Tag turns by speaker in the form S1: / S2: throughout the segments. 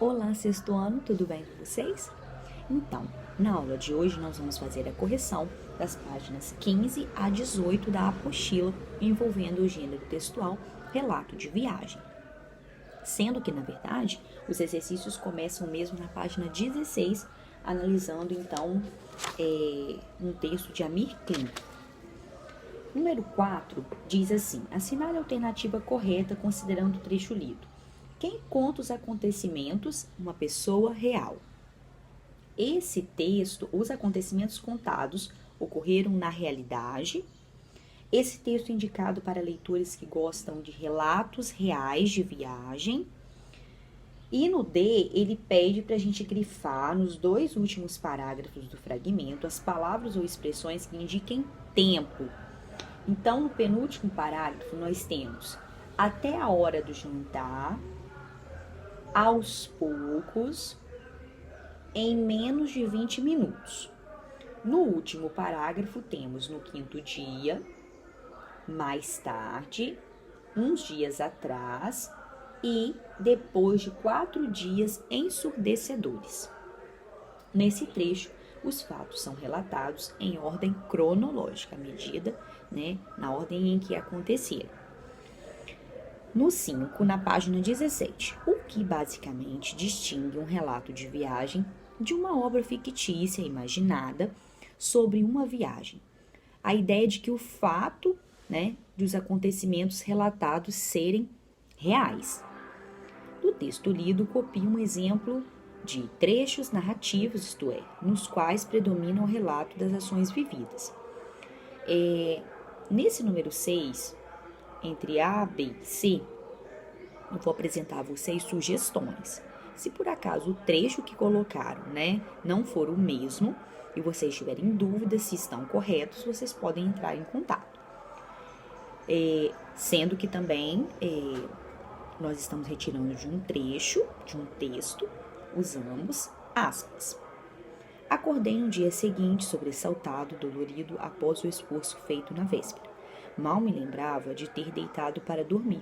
S1: Olá, sexto ano, tudo bem com vocês? Então, na aula de hoje nós vamos fazer a correção das páginas 15 a 18 da apostila envolvendo o gênero textual relato de viagem. Sendo que, na verdade, os exercícios começam mesmo na página 16, analisando então um texto de Amir Klink. Número 4 diz assim: assinale a alternativa correta considerando o trecho lido. Quem conta os acontecimentos? Uma pessoa real. Esse texto, os acontecimentos contados ocorreram na realidade. Esse texto é indicado para leitores que gostam de relatos reais de viagem. E no D, ele pede para a gente grifar nos dois últimos parágrafos do fragmento as palavras ou expressões que indiquem tempo. Então, no penúltimo parágrafo, nós temos até a hora do jantar, aos poucos, em menos de 20 minutos. No último parágrafo, temos no quinto dia, mais tarde, uns dias atrás e depois de 4 dias ensurdecedores. Nesse trecho, os fatos são relatados em ordem cronológica, à medida, na ordem em que aconteceram. No 5, na página 17, o que basicamente distingue um relato de viagem de uma obra fictícia imaginada sobre uma viagem? A ideia de que o fato, dos acontecimentos relatados serem reais. Do texto lido, copie um exemplo de trechos narrativos, isto é, nos quais predomina o relato das ações vividas. Nesse número 6, entre A, B e C, eu vou apresentar a vocês sugestões. Se por acaso o trecho que colocaram, não for o mesmo e vocês tiverem dúvidas se estão corretos, vocês podem entrar em contato. Sendo que também nós estamos retirando de um trecho, de um texto, usamos aspas. Acordei no dia seguinte, sobressaltado, dolorido, após o esforço feito na véspera. Mal me lembrava de ter deitado para dormir.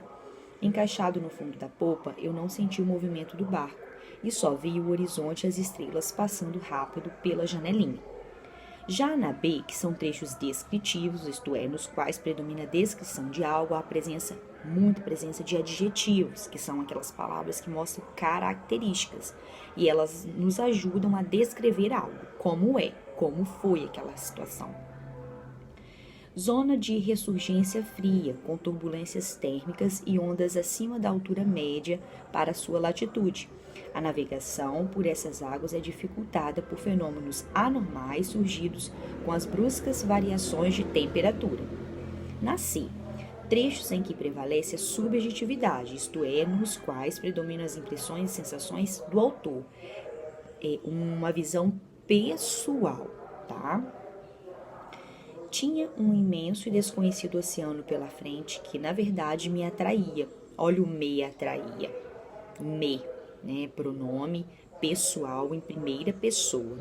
S1: Encaixado no fundo da popa, eu não senti o movimento do barco e só vi o horizonte e as estrelas passando rápido pela janelinha. Já na B, que são trechos descritivos, isto é, nos quais predomina a descrição de algo, há muita presença de adjetivos, que são aquelas palavras que mostram características, e elas nos ajudam a descrever algo, como foi aquela situação. Zona de ressurgência fria, com turbulências térmicas e ondas acima da altura média para sua latitude. A navegação por essas águas é dificultada por fenômenos anormais surgidos com as bruscas variações de temperatura. Na C, trechos em que prevalece a subjetividade, isto é, nos quais predominam as impressões e sensações do autor. É uma visão pessoal, tá? Tinha um imenso e desconhecido oceano pela frente que, na verdade, me atraía. Olha o me atraía. Me, pronome pessoal em primeira pessoa,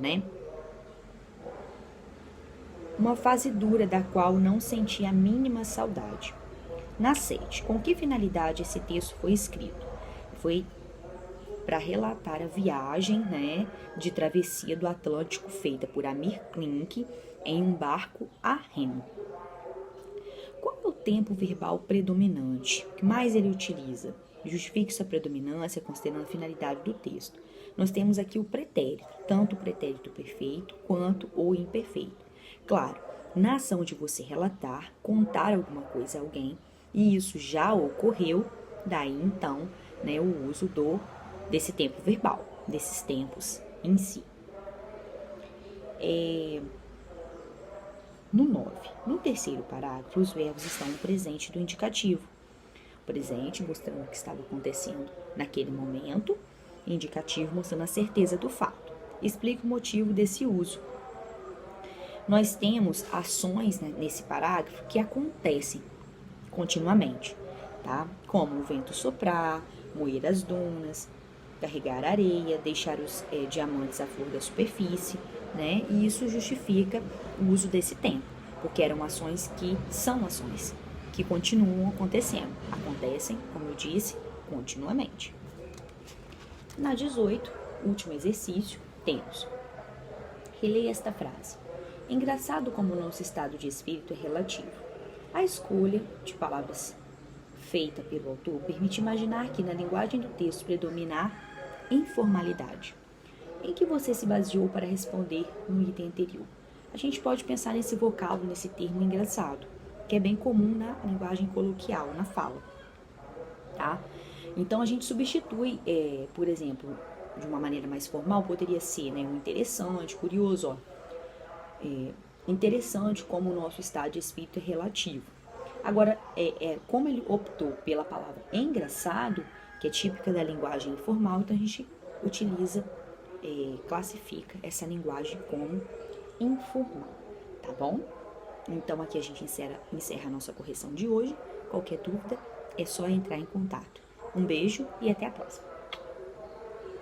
S1: Uma fase dura da qual não senti a mínima saudade. Na 7, com que finalidade esse texto foi escrito? Foi para relatar a viagem, de travessia do Atlântico feita por Amir Klink em um barco a remo. Qual é o tempo verbal predominante? O que mais ele utiliza? Justifique sua predominância considerando a finalidade do texto. Nós temos aqui o pretérito, tanto o pretérito perfeito quanto o imperfeito. Claro, na ação de você relatar, contar alguma coisa a alguém, e isso já ocorreu, daí então, o uso desse tempo verbal, desses tempos em si. No 9, no terceiro parágrafo, os verbos estão no presente do indicativo. Presente mostrando o que estava acontecendo naquele momento, indicativo mostrando a certeza do fato. Explica o motivo desse uso. Nós temos ações nesse parágrafo que acontecem continuamente, tá? Como o vento soprar, moer as dunas, carregar areia, deixar os diamantes à flor da superfície, E isso justifica o uso desse tempo, porque eram ações que continuam acontecendo. Acontecem, como eu disse, continuamente. Na 18, último exercício, temos: releia esta frase. Engraçado como o nosso estado de espírito é relativo. A escolha de palavras feita pelo autor permite imaginar que na linguagem do texto predomina a informalidade. Em que você se baseou para responder no item anterior? A gente pode pensar nesse vocábulo, nesse termo engraçado, que é bem comum na linguagem coloquial, na fala, tá? Então, a gente substitui, por exemplo, de uma maneira mais formal, poderia ser, né, um interessante, curioso, ó. Interessante como o nosso estado de espírito é relativo. Agora, como ele optou pela palavra engraçado, que é típica da linguagem informal, então a gente utiliza, classifica essa linguagem como informal, tá bom? Então, aqui a gente encerra a nossa correção de hoje. Qualquer dúvida, é só entrar em contato. Um beijo e até a próxima!